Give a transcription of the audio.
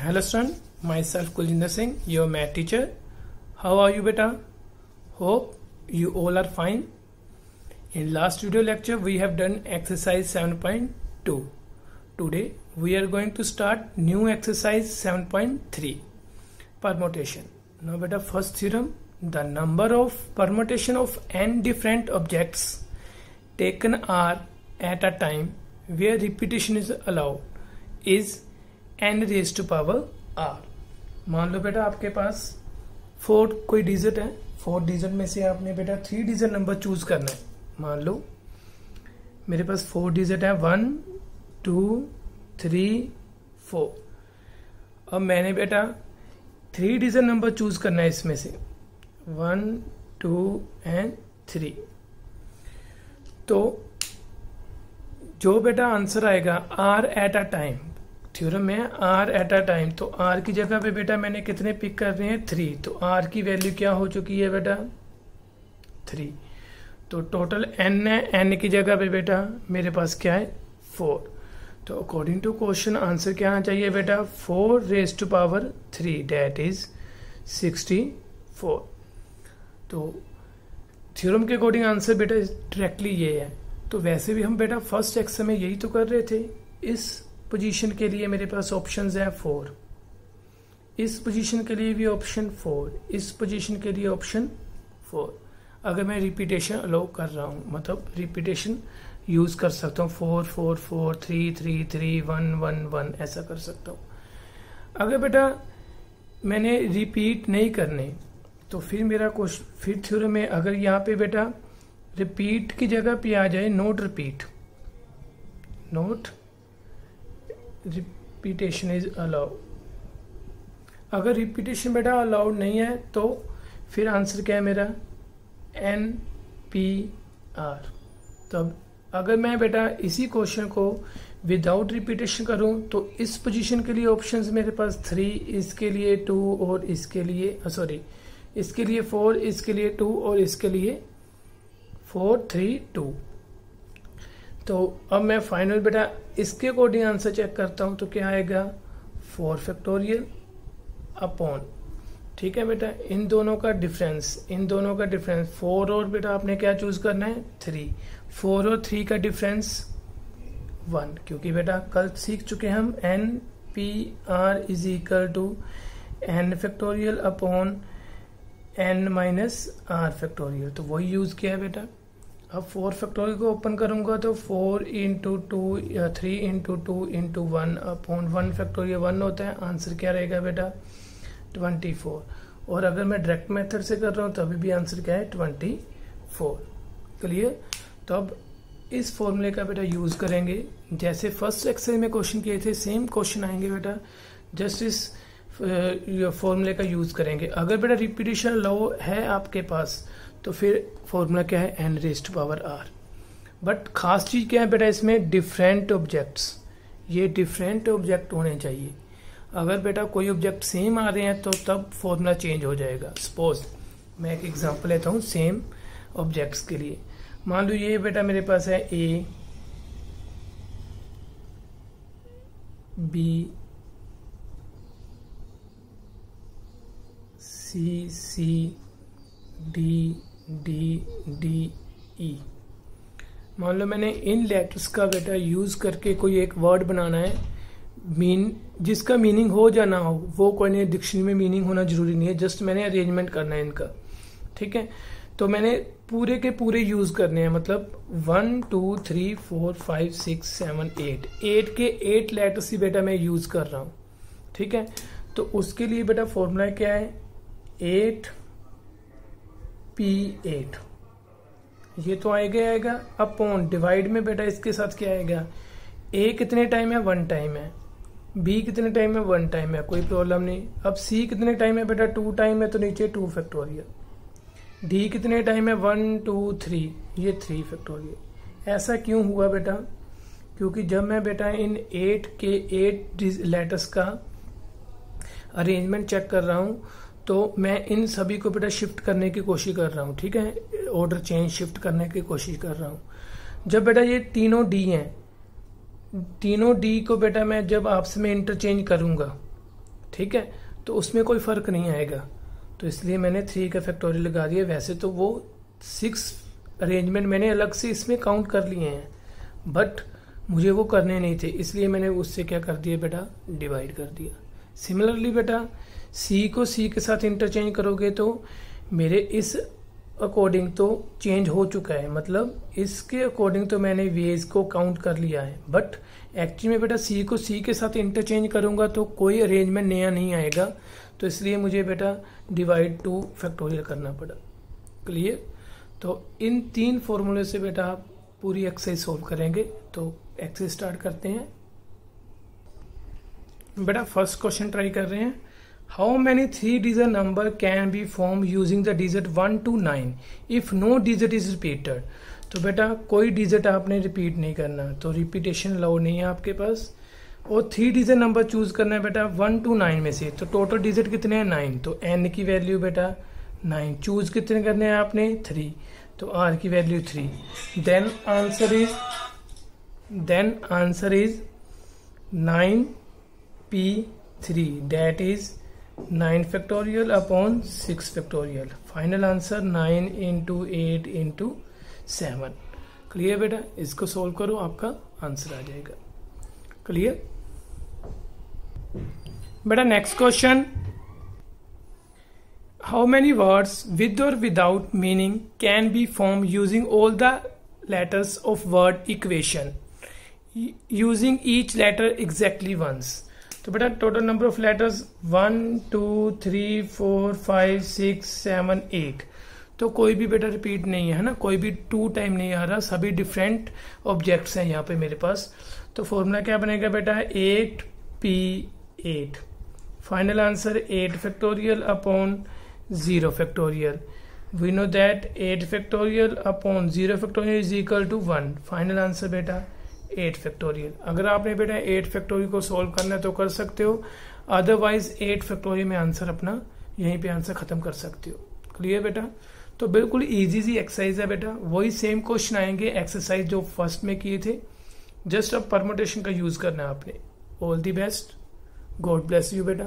Hello student, myself Kuljinder Singh, your math teacher. How are you beta? Hope you all are fine. In last video lecture we have done exercise 7.2. Today we are going to start new exercise 7.3, permutation. Now beta, first theorem, the number of permutation of n different objects taken are at a time where repetition is allowed is n raise to power r। मान लो बेटा आपके पास 4 कोई digit है, 4 digit में से आपने बेटा 3 digit number choose करना है। मान लो मेरे पास 4 डिजिट है, 1 2 3 4। अब मैंने बेटा 3 डिजिट नंबर चूज करना है इसमें से 1 2 एंड 3। तो जो बेटा आंसर आएगा r at a time, theorem में r एट अ टाइम, तो r की जगह पे बेटा मैंने कितने पिक कर रहे हैं 3, तो r की वैल्यू क्या हो चुकी है बेटा 3। तो टोटल n है, n की जगह पे बेटा मेरे पास क्या है 4। तो अकॉर्डिंग टू क्वेश्चन आंसर क्या आना चाहिए बेटा 4 raise to power 3 that is 64। तो थ्योरम के अकॉर्डिंग आंसर बेटा डायरेक्टली ये है। तो वैसे भी हम बेटा फर्स्ट एक्सरसाइज में यही तो कर रहे थे। इस पोजीशन के लिए मेरे पास ऑप्शंस है 4, इस पोजीशन के लिए भी ऑप्शन 4, इस पोजीशन के लिए ऑप्शन 4। अगर मैं रिपीटेशन अलाउ कर रहा हूं, मतलब रिपीटेशन यूज कर सकता हूं, 4 4 4 3 3 3 1 1 1 ऐसा कर सकता हूं। अगर बेटा मैंने रिपीट नहीं करने तो फिर मेरा क्वेश्चन, फिर थ्योरम में अगर यहाँ पे बेटा रिपीट की जगह पे आ जाए note repeat, note repetition is allowed. अगर रिपीटेशन बेटा अलाउड नहीं है तो फिर आंसर क्या है मेरा NPR। तब अगर मैं बेटा इसी क्वेश्चन को विदाउट रिपीटेशन करूं तो इस पोजीशन के लिए ऑप्शंस मेरे पास 3, इसके लिए 2 और इसके लिए इसके लिए 4, इसके लिए 2 और इसके लिए 4 3 2। तो अब मैं फाइनल बेटा इसके अकॉर्डिंग आंसर चेक करता हूं तो क्या आएगा 4 फैक्टोरियल अपॉन, ठीक है बेटा, इन दोनों का डिफरेंस 4 और बेटा आपने क्या चूज करना है 3, 4 और 3 का डिफरेंस 1, क्योंकि बेटा कल सीख चुके हम NPR is equal to n factorial upon n minus r factorial. तो वही यूज किया है बेटा। अब 4 फैक्टोरियल को ओपन करूंगा तो 4 into 2 3 into 2 into 1 upon 1 factorial 1 होता है। आंसर क्या रहेगा बेटा 24। और अगर मैं डायरेक्ट मेथड से कर रहा हूं तो अभी भी आंसर क्या है 24। क्लियर। तो अब इस फॉर्मूले का बेटा यूज करेंगे, जैसे फर्स्ट एक्सरसाइज में क्वेश्चन किए थे सेम क्वेश्चन आएंगे बेटा, जस्ट इस फॉर्मूले का यूज करेंगे। अगर बेटा रिपीटेशन लो है आपके पास तो फिर फॉर्मूला क्या है n raise to power r। But खास चीज क्या है बेटा इसमें डिफरेंट ऑब्जेक्ट्स, ये डिफरेंट ऑब्जेक्ट होने चाहिए। अगर बेटा कोई ऑब्जेक्ट सेम आ रहे हैं तो तब फॉर्मूला चेंज हो जाएगा। सपोज मैं एक एग्जांपल लेता हूं सेम ऑब्जेक्ट्स के लिए। मान लो ये बेटा मेरे पास है A B C C D D D E। मान लो मैंने इन लेटर्स का बेटा यूज करके कोई एक वर्ड बनाना है, जिसका मीनिंग हो या ना हो वो कोई नहीं, डिक्शनरी में मीनिंग होना जरूरी नहीं है, जस्ट मैंने अरेंजमेंट करना है इनका, ठीक है। तो मैंने पूरे के पूरे यूज करने हैं, मतलब 1 2 3 4 5 6 7 8 के 8 लेटर्स ही बेटा मैं यूज कर रहा हूं, ठीक है। तो उसके लिए बेटा फॉर्मूला क्या है 8P8, ये तो आएगा अपॉन डिवाइड में बेटा इसके साथ क्या आएगा A कितने टाइम है 1 टाइम है, B कितने टाइम है 1 टाइम है, कोई प्रॉब्लम नहीं। अब C कितने टाइम है बेटा 2 टाइम है, तो नीचे 2 फैक्टोरियल। D कितने टाइम है 1 2 3, ये 3 फैक्टोरियल। ऐसा क्यों हुआ बेटा, क्योंकि जब मैं बेटा इन 8 के 8 लेटर्स का अरेंजमेंट चेक कर रहा हूं तो मैं इन सभी को बेटा शिफ्ट करने की कोशिश कर रहा हूँ, ठीक है, ऑर्डर चेंज शिफ्ट करने की कोशिश कर रहा हूँ। जब बेटा ये तीनों डी हैं, तीनों डी को बेटा मैं जब आपस में इंटरचेंज करूंगा ठीक है, तो उसमें कोई फर्क नहीं आएगा, तो इसलिए मैंने 3 का फैक्टोरियल लगा दिया। वैसे तो वो 6 अरेंजमेंट मैंने अलग से इसमें काउंट कर लिए हैं, बट मुझे वो करने नहीं थे, इसलिए मैंने उससे क्या कर दिया बेटा, डिवाइड कर दिया। सिमिलरली बेटा सी को सी के साथ इंटरचेंज करोगे तो मेरे इस अकॉर्डिंग तो चेंज हो चुका है, मतलब इसके अकॉर्डिंग तो मैंने वेज को काउंट कर लिया है, बट एक्चुअली में बेटा सी को सी के साथ इंटरचेंज करूंगा तो कोई अरेंजमेंट नया नहीं आएगा, तो इसलिए मुझे बेटा डिवाइड 2 फैक्टोरियल करना पड़ा। क्लियर? तो इन 3 फॉर्मूले से बेटा आप पूरी एक्सरसाइज सोल्व करेंगे। तो एक्सरसाइज स्टार्ट करते हैं। बेटा फर्स्ट क्वेश्चन ट्राई कर रहे हैं। How many 3 digit number can be form using the digit 1 to 9 if no digit is repeated. तो बेटा कोई डिजिट आपने रिपीट नहीं करना, तो रिपीटेशन अलाउ नहीं है आपके पास, और 3 डिजिट नंबर चूज करना है बेटा 1 to 9 में से। तो टोटल डिजिट कितने हैं 9, तो n की वैल्यू बेटा 9, चूज कितने करने हैं आपने 3, तो r की value 3। Then answer is 9p3 that is 9 factorial upon 6 factorial. Final answer 9 into 8 into 7। Clear बेटा? इसको सोल्व करो, आपका आंसर आ जाएगा। क्लियर बेटा? Next question, how many words with or without meaning can be form using all the letters of word equation using each letter exactly once. तो बेटा total number of letters 1 2 3 4 5 6 7 8, तो कोई भी बेटा रिपीट नहीं है ना, कोई भी 2 टाइम नहीं आ रहा, सभी डिफरेंट ऑब्जेक्ट्स हैं यहाँ पे मेरे पास। तो फॉर्मूला क्या बनेगा बेटा 8p8। Final answer 8 factorial upon 0 factorial. We know that 8 factorial upon 0 factorial is equal to 1। Final answer बेटा 8 फैक्टोरियल। अगर आपने बेटा 8 फैक्टोरियल को सोल्व करना है तो कर सकते हो, अदरवाइज 8 फैक्टोरियल में आंसर अपना यहीं पे आंसर खत्म कर सकते हो। क्लियर बेटा? तो बिल्कुल इजी सी एक्सरसाइज है बेटा, वही सेम क्वेश्चन आएंगे एक्सरसाइज जो फर्स्ट में किए थे, जस्ट अब परमुटेशन का यूज करना है आपने। All the best, God bless you बेटा।